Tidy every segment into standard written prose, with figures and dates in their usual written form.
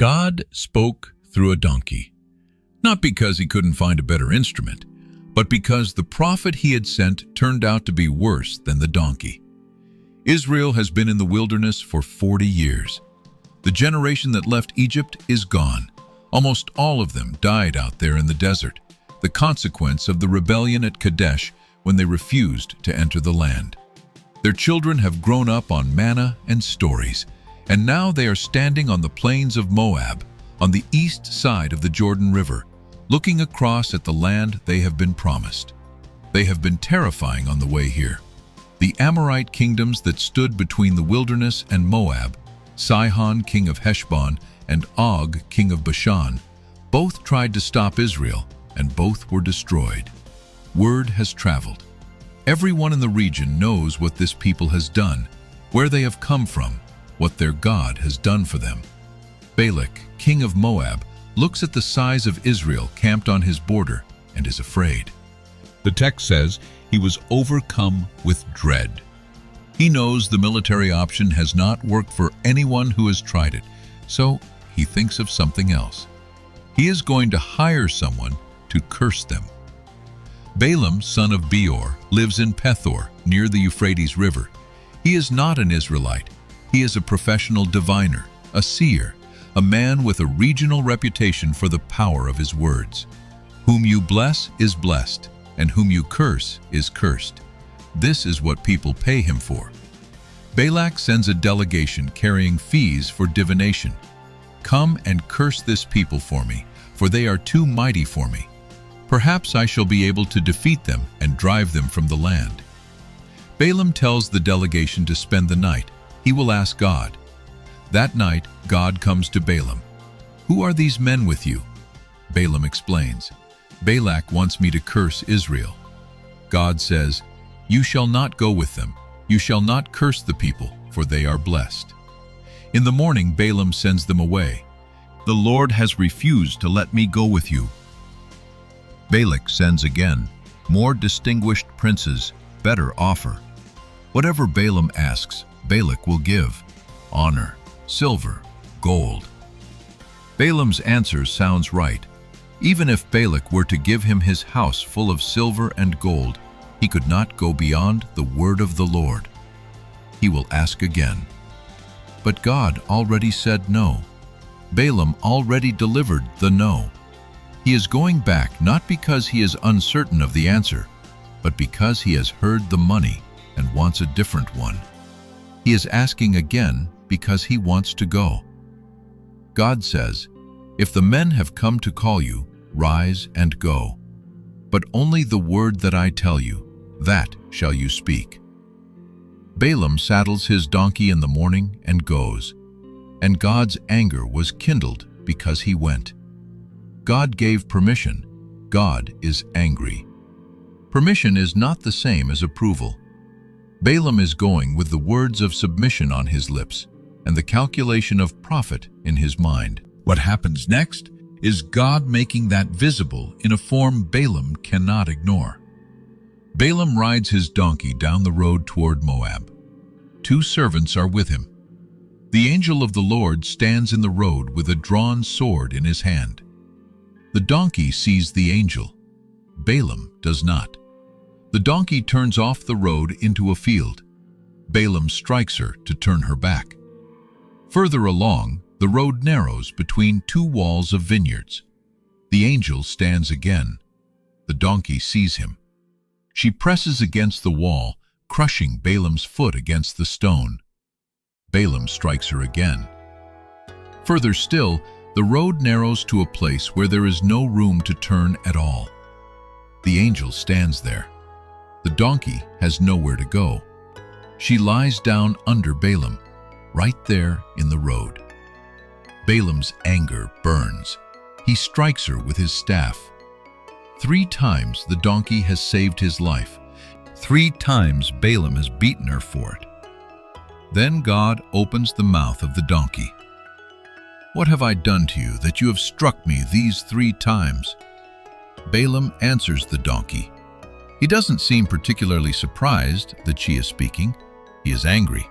God spoke through a donkey, not because he couldn't find a better instrument, but because the prophet he had sent turned out to be worse than the donkey. Israel has been in the wilderness for 40 years. The generation that left Egypt is gone. Almost all of them died out there in the desert, the consequence of the rebellion at Kadesh when they refused to enter the land. Their children have grown up on manna and stories, and now they are standing on the plains of Moab, on the east side of the Jordan River, looking across at the land they have been promised. They have been terrifying on the way here. The Amorite kingdoms that stood between the wilderness and Moab, Sihon, king of Heshbon, and Og, king of Bashan, both tried to stop Israel, and both were destroyed. Word has traveled. Everyone in the region knows what this people has done, where they have come from, what their God has done for them. Balak, king of Moab, looks at the size of Israel camped on his border and is afraid. The text says he was overcome with dread. He knows the military option has not worked for anyone who has tried it, so he thinks of something else. He is going to hire someone to curse them. Balaam, son of Beor, lives in Pethor, near the Euphrates River. He is not an Israelite. He is a professional diviner, a seer, a man with a regional reputation for the power of his words. Whom you bless is blessed, and whom you curse is cursed. This is what people pay him for. Balak sends a delegation carrying fees for divination. Come and curse this people for me, for they are too mighty for me. Perhaps I shall be able to defeat them and drive them from the land. Balaam tells the delegation to spend the night. He will ask God. That night, God comes to Balaam. Who are these men with you? Balaam explains. Balak wants me to curse Israel. God says, you shall not go with them. You shall not curse the people, for they are blessed. In the morning, Balaam sends them away. The Lord has refused to let me go with you. Balak sends again. More distinguished princes, better offer. Whatever Balaam asks, Balak will give. Honor, silver, gold. Balaam's answer sounds right. Even if Balak were to give him his house full of silver and gold, he could not go beyond the word of the Lord. He will ask again. But God already said no. Balaam already delivered the no. He is going back not because he is uncertain of the answer, but because he has heard the money and wants a different one. He is asking again because he wants to go. God says, if the men have come to call you, rise and go. But only the word that I tell you, that shall you speak. Balaam saddles his donkey in the morning and goes, and God's anger was kindled because he went. God gave permission. God is angry. Permission is not the same as approval. Balaam is going with the words of submission on his lips and the calculation of profit in his mind. What happens next is God making that visible in a form Balaam cannot ignore. Balaam rides his donkey down the road toward Moab. 2 servants are with him. The angel of the Lord stands in the road with a drawn sword in his hand. The donkey sees the angel. Balaam does not. The donkey turns off the road into a field. Balaam strikes her to turn her back. Further along, the road narrows between 2 walls of vineyards. The angel stands again. The donkey sees him. She presses against the wall, crushing Balaam's foot against the stone. Balaam strikes her again. Further still, the road narrows to a place where there is no room to turn at all. The angel stands there. The donkey has nowhere to go. She lies down under Balaam, right there in the road. Balaam's anger burns. He strikes her with his staff. 3 times the donkey has saved his life. 3 times Balaam has beaten her for it. Then God opens the mouth of the donkey. What have I done to you that you have struck me these 3 times? Balaam answers the donkey. He doesn't seem particularly surprised that she is speaking. He is angry.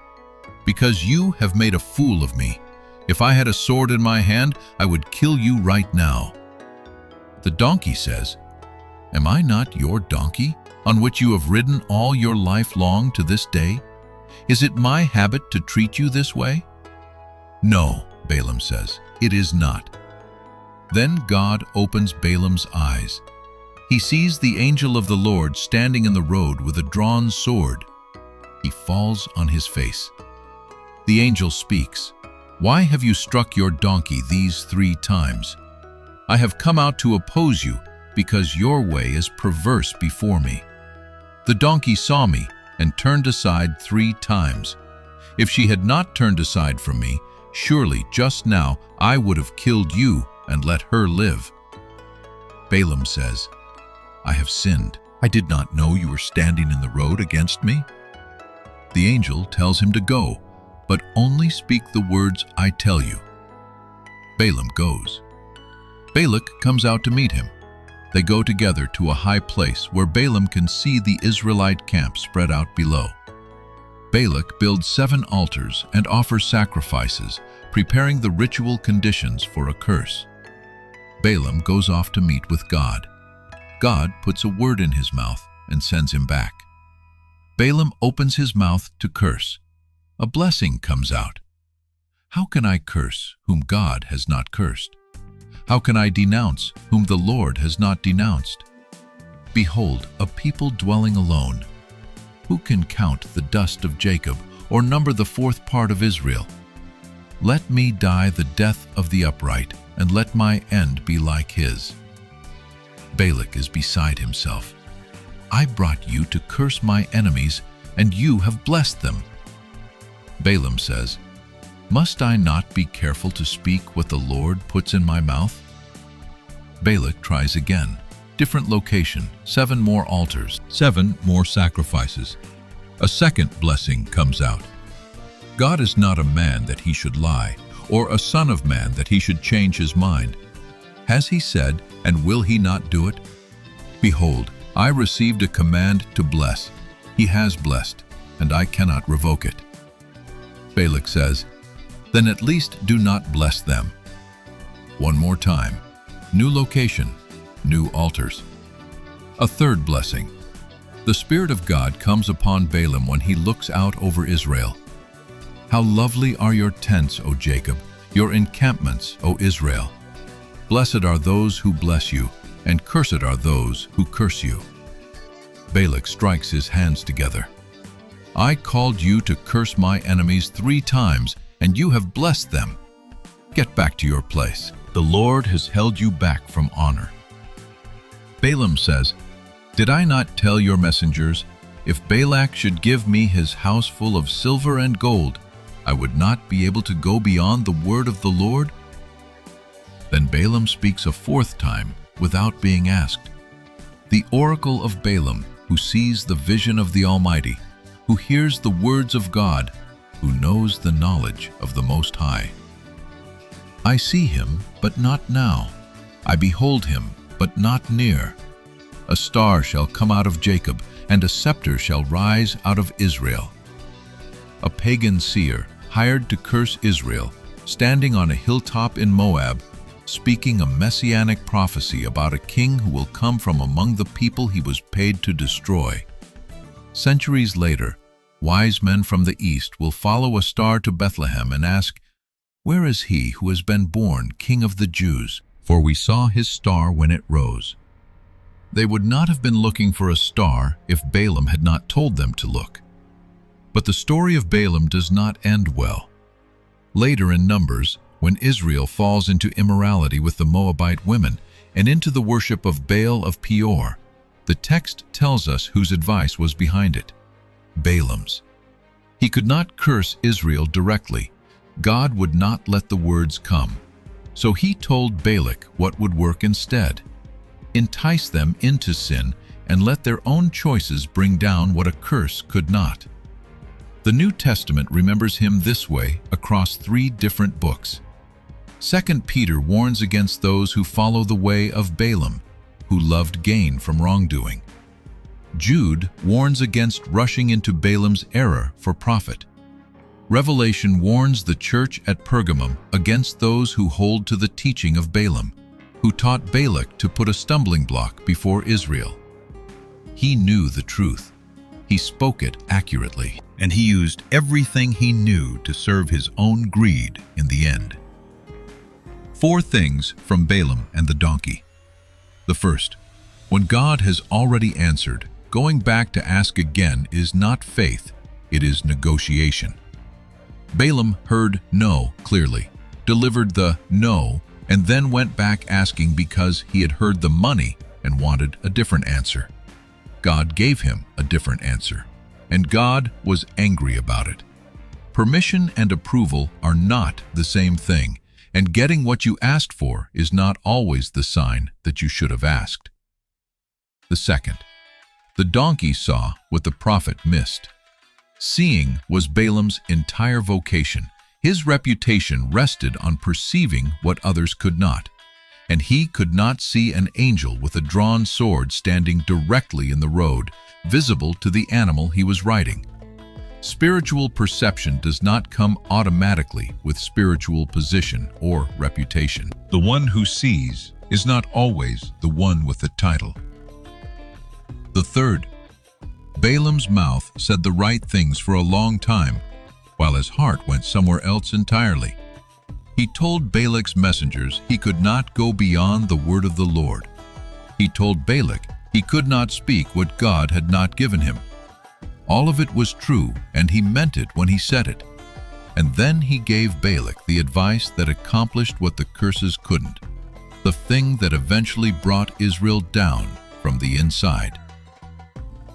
Because you have made a fool of me. If I had a sword in my hand, I would kill you right now." The donkey says, "Am I not your donkey, on which you have ridden all your life long to this day? Is it my habit to treat you this way?" "No," Balaam says, "it is not." Then God opens Balaam's eyes. He sees the angel of the Lord standing in the road with a drawn sword. He falls on his face. The angel speaks, "Why have you struck your donkey these 3 times? I have come out to oppose you, because your way is perverse before me." The donkey saw me and turned aside 3 times. If she had not turned aside from me, surely just now I would have killed you and let her live. Balaam says, "I have sinned. I did not know you were standing in the road against me." The angel tells him to go, but only speak the words I tell you. Balaam goes. Balak comes out to meet him. They go together to a high place where Balaam can see the Israelite camp spread out below. Balak builds 7 altars and offers sacrifices, preparing the ritual conditions for a curse. Balaam goes off to meet with God. God puts a word in his mouth and sends him back. Balaam opens his mouth to curse. A blessing comes out. How can I curse whom God has not cursed? How can I denounce whom the Lord has not denounced? Behold, a people dwelling alone. Who can count the dust of Jacob or number the 4th part of Israel? Let me die the death of the upright, and let my end be like his. Balak is beside himself. I brought you to curse my enemies, and you have blessed them. Balaam says, Must I not be careful to speak what the Lord puts in my mouth? Balak tries again. Different location, 7 more altars, 7 more sacrifices. A second blessing comes out. God is not a man that he should lie, or a son of man that he should change his mind. Has he said, and will he not do it? Behold, I received a command to bless. He has blessed, and I cannot revoke it. Balak says, Then at least do not bless them. One more time. New location, new altars. A third blessing. The Spirit of God comes upon Balaam when he looks out over Israel. How lovely are your tents, O Jacob, your encampments, O Israel. Blessed are those who bless you, and cursed are those who curse you. Balak strikes his hands together. I called you to curse my enemies 3 times, and you have blessed them. Get back to your place. The Lord has held you back from honor. Balaam says, Did I not tell your messengers, if Balak should give me his house full of silver and gold, I would not be able to go beyond the word of the Lord? Then Balaam speaks a 4th time without being asked. The oracle of Balaam, who sees the vision of the Almighty, who hears the words of God, who knows the knowledge of the Most High. I see him, but not now. I behold him, but not near. A star shall come out of Jacob, and a scepter shall rise out of Israel. A pagan seer, hired to curse Israel, standing on a hilltop in Moab, speaking a messianic prophecy about a king who will come from among the people he was paid to destroy. Centuries later, wise men from the east will follow a star to Bethlehem and ask, Where is he who has been born King of the Jews? For we saw his star when it rose. They would not have been looking for a star if Balaam had not told them to look. But the story of Balaam does not end well. Later in Numbers, when Israel falls into immorality with the Moabite women and into the worship of Baal of Peor, the text tells us whose advice was behind it. Balaam's. He could not curse Israel directly. God would not let the words come. So he told Balak what would work instead. Entice them into sin and let their own choices bring down what a curse could not. The New Testament remembers him this way across 3 different books. 2 Peter warns against those who follow the way of Balaam, who loved gain from wrongdoing. Jude warns against rushing into Balaam's error for profit. Revelation warns the church at Pergamum against those who hold to the teaching of Balaam, who taught Balak to put a stumbling block before Israel. He knew the truth. He spoke it accurately, and he used everything he knew to serve his own greed in the end. 4 things from Balaam and the donkey. The first, when God has already answered, going back to ask again is not faith, it is negotiation. Balaam heard no clearly, delivered the no, and then went back asking because he had heard the money and wanted a different answer. God gave him a different answer, and God was angry about it. Permission and approval are not the same thing, and getting what you asked for is not always the sign that you should have asked. The second, the donkey saw what the prophet missed. Seeing was Balaam's entire vocation. His reputation rested on perceiving what others could not, and he could not see an angel with a drawn sword standing directly in the road, visible to the animal he was riding. Spiritual perception does not come automatically with spiritual position or reputation. The one who sees is not always the one with the title. The third, Balaam's mouth said the right things for a long time, while his heart went somewhere else entirely. He told Balak's messengers he could not go beyond the word of the Lord. He told Balak he could not speak what God had not given him. All of it was true, and he meant it when he said it. And then he gave Balak the advice that accomplished what the curses couldn't, the thing that eventually brought Israel down from the inside.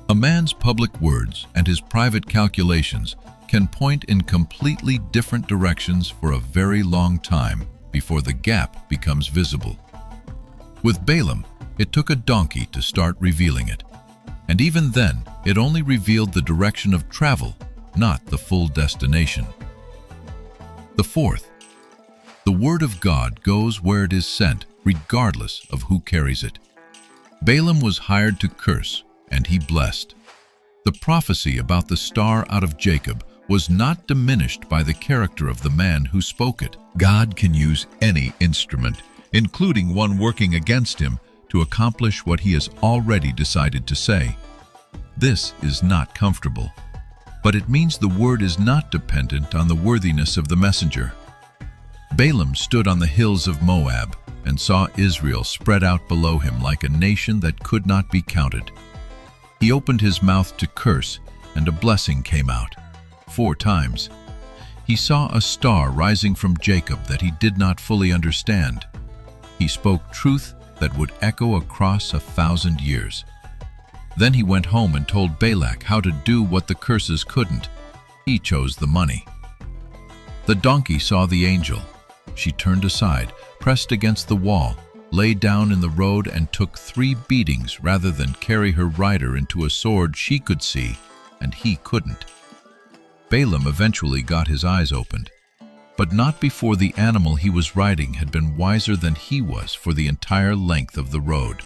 A man's public words and his private calculations can point in completely different directions for a very long time before the gap becomes visible. With Balaam, it took a donkey to start revealing it. And even then, it only revealed the direction of travel, not the full destination. The fourth, the word of God goes where it is sent, regardless of who carries it. Balaam was hired to curse, and he blessed. The prophecy about the star out of Jacob was not diminished by the character of the man who spoke it. God can use any instrument, including one working against him, to accomplish what he has already decided to say. This is not comfortable, but it means the word is not dependent on the worthiness of the messenger. Balaam stood on the hills of Moab and saw Israel spread out below him like a nation that could not be counted. He opened his mouth to curse, and a blessing came out. 4 times. He saw a star rising from Jacob that he did not fully understand. He spoke truth that would echo across 1,000 years. Then he went home and told Balak how to do what the curses couldn't. He chose the money. The donkey saw the angel. She turned aside, pressed against the wall, lay down in the road, and took 3 beatings rather than carry her rider into a sword she could see and he couldn't. Balaam eventually got his eyes opened, but not before the animal he was riding had been wiser than he was for the entire length of the road.